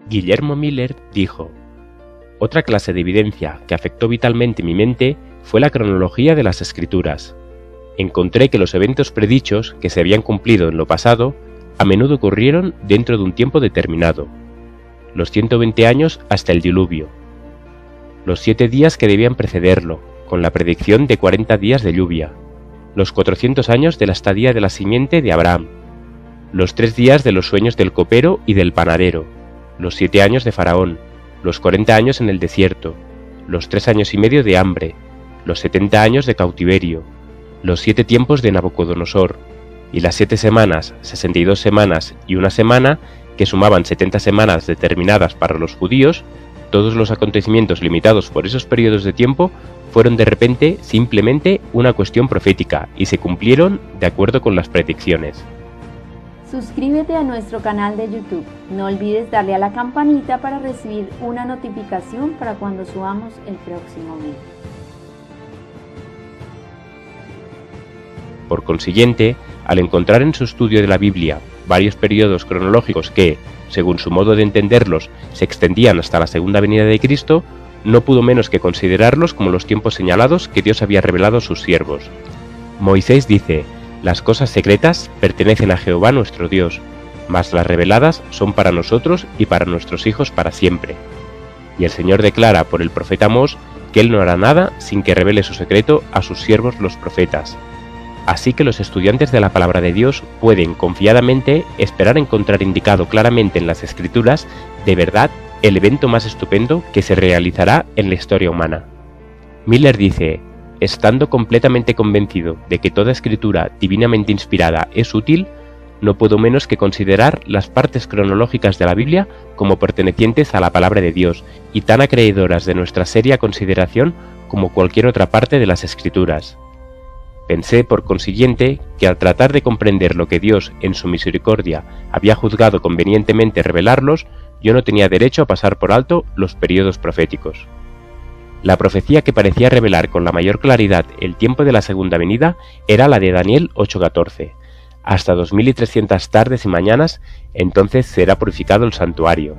Guillermo Miller dijo: «Otra clase de evidencia que afectó vitalmente mi mente fue la cronología de las Escrituras. Encontré que los eventos predichos que se habían cumplido en lo pasado a menudo ocurrieron dentro de un tiempo determinado. Los 120 años hasta el diluvio, los 7 días que debían precederlo, con la predicción de 40 días de lluvia, los 400 años de la estadía de la simiente de Abraham, los 3 días de los sueños del copero y del panadero, los 7 años de Faraón, los 40 años en el desierto, los 3 años y medio de hambre, los 70 años de cautiverio, los 7 tiempos de Nabucodonosor, y las 7 semanas, 62 semanas y una semana, que sumaban 70 semanas determinadas para los judíos. Todos los acontecimientos limitados por esos periodos de tiempo fueron de repente simplemente una cuestión profética y se cumplieron de acuerdo con las predicciones». Suscríbete a nuestro canal de YouTube. No olvides darle a la campanita para recibir una notificación para cuando subamos el próximo video. Por consiguiente, al encontrar en su estudio de la Biblia varios periodos cronológicos que, según su modo de entenderlos, se extendían hasta la segunda venida de Cristo, no pudo menos que considerarlos como los tiempos señalados que Dios había revelado a sus siervos. Moisés dice: «Las cosas secretas pertenecen a Jehová nuestro Dios, mas las reveladas son para nosotros y para nuestros hijos para siempre». Y el Señor declara por el profeta Amós que Él no hará nada sin que revele su secreto a sus siervos los profetas. Así que los estudiantes de la palabra de Dios pueden confiadamente esperar encontrar indicado claramente en las Escrituras, de verdad, el evento más estupendo que se realizará en la historia humana. Miller dice: «Estando completamente convencido de que toda escritura divinamente inspirada es útil, no puedo menos que considerar las partes cronológicas de la Biblia como pertenecientes a la palabra de Dios y tan acreedoras de nuestra seria consideración como cualquier otra parte de las Escrituras. Pensé, por consiguiente, que al tratar de comprender lo que Dios, en su misericordia, había juzgado convenientemente revelarlos, yo no tenía derecho a pasar por alto los períodos proféticos. La profecía que parecía revelar con la mayor claridad el tiempo de la segunda venida era la de Daniel 8:14. Hasta 2300 tardes y mañanas, entonces será purificado el santuario.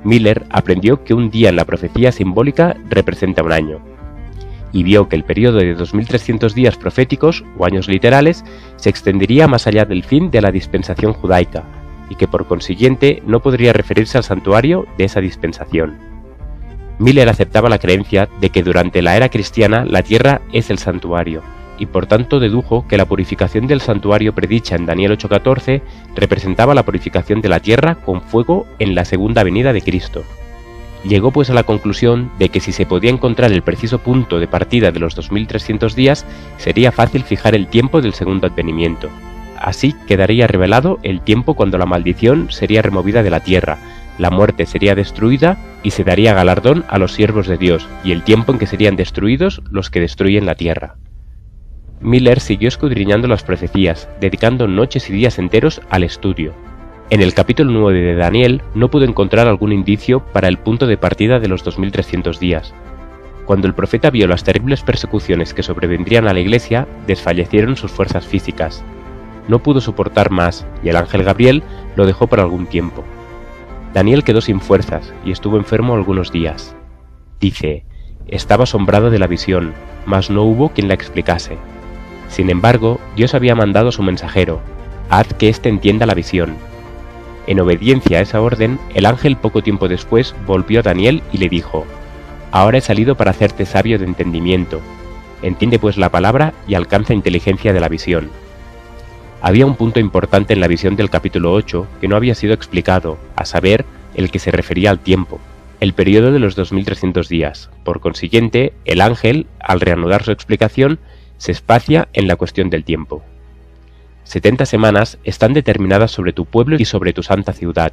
Miller aprendió que un día en la profecía simbólica representa un año, y vio que el periodo de 2300 días proféticos, o años literales, se extendería más allá del fin de la dispensación judaica, y que por consiguiente no podría referirse al santuario de esa dispensación. Miller aceptaba la creencia de que durante la era cristiana la tierra es el santuario, y por tanto dedujo que la purificación del santuario predicha en Daniel 8:14 representaba la purificación de la tierra con fuego en la segunda venida de Cristo. Llegó pues a la conclusión de que si se podía encontrar el preciso punto de partida de los 2300 días, sería fácil fijar el tiempo del segundo advenimiento. Así quedaría revelado el tiempo cuando la maldición sería removida de la tierra, la muerte sería destruida y se daría galardón a los siervos de Dios, y el tiempo en que serían destruidos los que destruyen la tierra. Miller siguió escudriñando las profecías, dedicando noches y días enteros al estudio. En el capítulo 9 de Daniel no pudo encontrar algún indicio para el punto de partida de los 2300 días. Cuando el profeta vio las terribles persecuciones que sobrevendrían a la iglesia, desfallecieron sus fuerzas físicas. No pudo soportar más, y el ángel Gabriel lo dejó por algún tiempo. Daniel quedó sin fuerzas y estuvo enfermo algunos días. Dice: «Estaba asombrado de la visión, mas no hubo quien la explicase. Sin embargo, Dios había mandado a su mensajero: haz que éste entienda la visión». En obediencia a esa orden, el ángel poco tiempo después volvió a Daniel y le dijo: «Ahora he salido para hacerte sabio de entendimiento. Entiende pues la palabra y alcanza inteligencia de la visión». Había un punto importante en la visión del capítulo 8 que no había sido explicado, a saber, el que se refería al tiempo, el periodo de los 2300 días. Por consiguiente, el ángel, al reanudar su explicación, se espacia en la cuestión del tiempo. 70 semanas están determinadas sobre tu pueblo y sobre tu santa ciudad.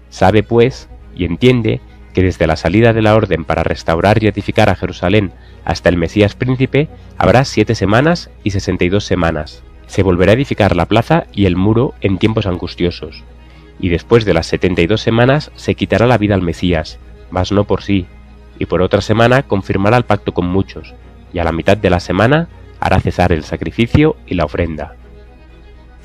Sabe pues, y entiende, que desde la salida de la orden para restaurar y edificar a Jerusalén hasta el Mesías príncipe, habrá 7 semanas y 62 semanas. Se volverá a edificar la plaza y el muro en tiempos angustiosos. Y después de las 72 semanas se quitará la vida al Mesías, mas no por sí, y por otra semana confirmará el pacto con muchos, y a la mitad de la semana hará cesar el sacrificio y la ofrenda.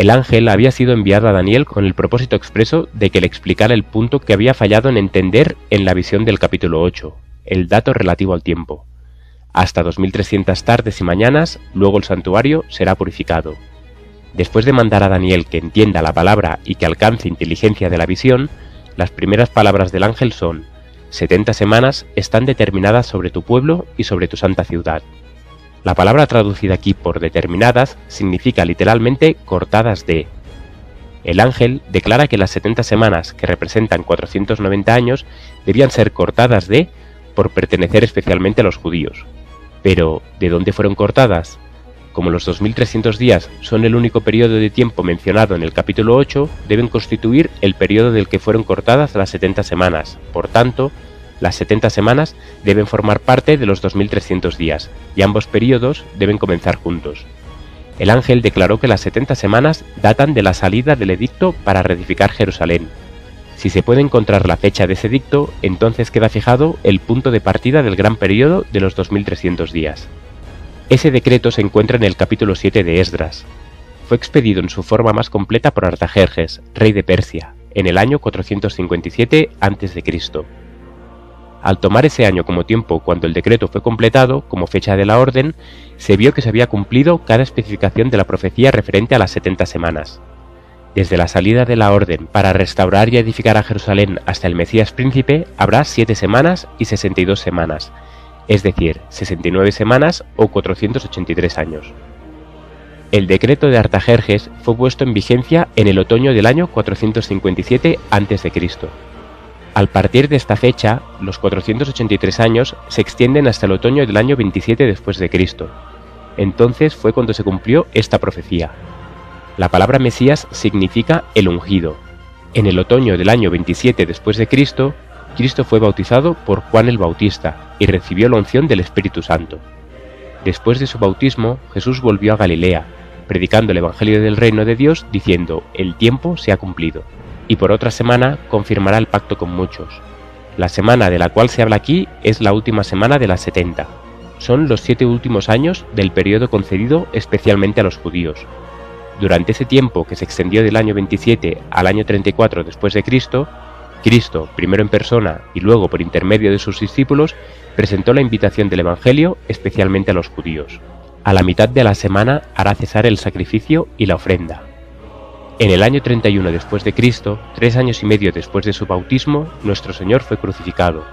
El ángel había sido enviado a Daniel con el propósito expreso de que le explicara el punto que había fallado en entender en la visión del capítulo 8, el dato relativo al tiempo. Hasta 2300 tardes y mañanas, luego el santuario será purificado. Después de mandar a Daniel que entienda la palabra y que alcance inteligencia de la visión, las primeras palabras del ángel son: 70 semanas están determinadas sobre tu pueblo y sobre tu santa ciudad. La palabra traducida aquí por determinadas significa literalmente cortadas de. El ángel declara que las 70 semanas, que representan 490 años, debían ser cortadas de por pertenecer especialmente a los judíos. Pero, ¿de dónde fueron cortadas? Como los 2300 días son el único periodo de tiempo mencionado en el capítulo 8, deben constituir el periodo del que fueron cortadas las 70 semanas. Por tanto, las 70 semanas deben formar parte de los 2300 días, y ambos periodos deben comenzar juntos. El ángel declaró que las 70 semanas datan de la salida del edicto para reedificar Jerusalén. Si se puede encontrar la fecha de ese edicto, entonces queda fijado el punto de partida del gran periodo de los 2300 días. Ese decreto se encuentra en el capítulo 7 de Esdras. Fue expedido en su forma más completa por Artajerjes, rey de Persia, en el año 457 a.C. Al tomar ese año como tiempo cuando el decreto fue completado, como fecha de la orden, se vio que se había cumplido cada especificación de la profecía referente a las 70 semanas. Desde la salida de la orden para restaurar y edificar a Jerusalén hasta el Mesías príncipe habrá 7 semanas y 62 semanas, es decir, 69 semanas o 483 años. El decreto de Artajerjes fue puesto en vigencia en el otoño del año 457 a.C. Al partir de esta fecha, los 483 años se extienden hasta el otoño del año 27 después de Cristo. Entonces fue cuando se cumplió esta profecía. La palabra Mesías significa el ungido. En el otoño del año 27 después de Cristo, Cristo fue bautizado por Juan el Bautista y recibió la unción del Espíritu Santo. Después de su bautismo, Jesús volvió a Galilea, predicando el Evangelio del Reino de Dios, diciendo: el tiempo se ha cumplido. Y por otra semana confirmará el pacto con muchos. La semana de la cual se habla aquí es la última semana de las 70. Son los 7 últimos años del periodo concedido especialmente a los judíos. Durante ese tiempo, que se extendió del año 27 al año 34 después de Cristo, Cristo, primero en persona y luego por intermedio de sus discípulos, presentó la invitación del Evangelio especialmente a los judíos. A la mitad de la semana hará cesar el sacrificio y la ofrenda. En el año 31 después de Cristo, 3 años y medio después de su bautismo, nuestro Señor fue crucificado.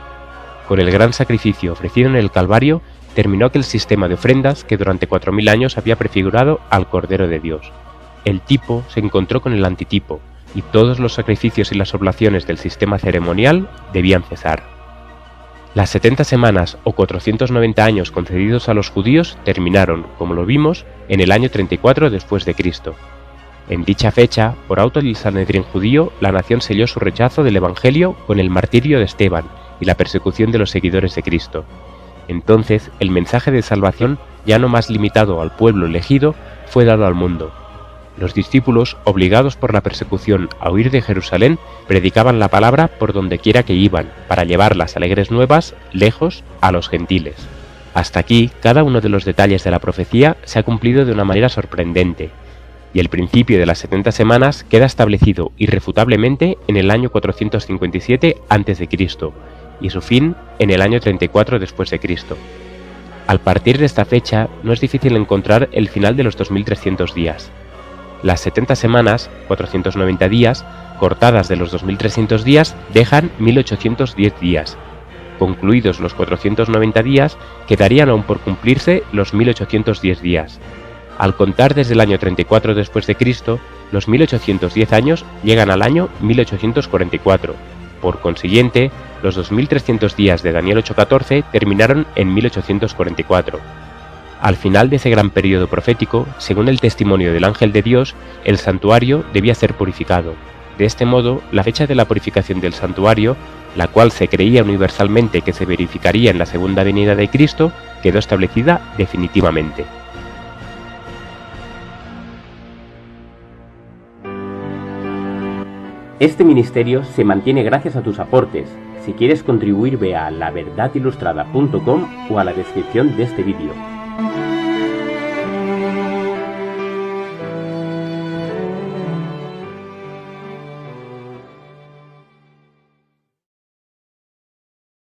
Con el gran sacrificio ofrecido en el Calvario, terminó aquel sistema de ofrendas que durante 4000 años había prefigurado al Cordero de Dios. El tipo se encontró con el antitipo, y todos los sacrificios y las oblaciones del sistema ceremonial debían cesar. Las 70 semanas o 490 años concedidos a los judíos terminaron, como lo vimos, en el año 34 después de Cristo. En dicha fecha, por auto del Sanedrín judío, la nación selló su rechazo del Evangelio con el martirio de Esteban y la persecución de los seguidores de Cristo. Entonces, el mensaje de salvación, ya no más limitado al pueblo elegido, fue dado al mundo. Los discípulos, obligados por la persecución a huir de Jerusalén, predicaban la palabra por donde quiera que iban, para llevar las alegres nuevas lejos a los gentiles. Hasta aquí, cada uno de los detalles de la profecía se ha cumplido de una manera sorprendente, y el principio de las 70 semanas queda establecido irrefutablemente en el año 457 a.C., y su fin en el año 34 después de Cristo. Al partir de esta fecha, no es difícil encontrar el final de los 2300 días. Las 70 semanas, 490 días, cortadas de los 2300 días, dejan 1810 días. Concluidos los 490 días, quedarían aún por cumplirse los 1810 días. Al contar desde el año 34 después de Cristo, los 1810 años llegan al año 1844. Por consiguiente, los 2300 días de Daniel 8:14 terminaron en 1844. Al final de ese gran periodo profético, según el testimonio del ángel de Dios, el santuario debía ser purificado. De este modo, la fecha de la purificación del santuario, la cual se creía universalmente que se verificaría en la segunda venida de Cristo, quedó establecida definitivamente. Este ministerio se mantiene gracias a tus aportes. Si quieres contribuir, ve a laverdadilustrada.com o a la descripción de este vídeo.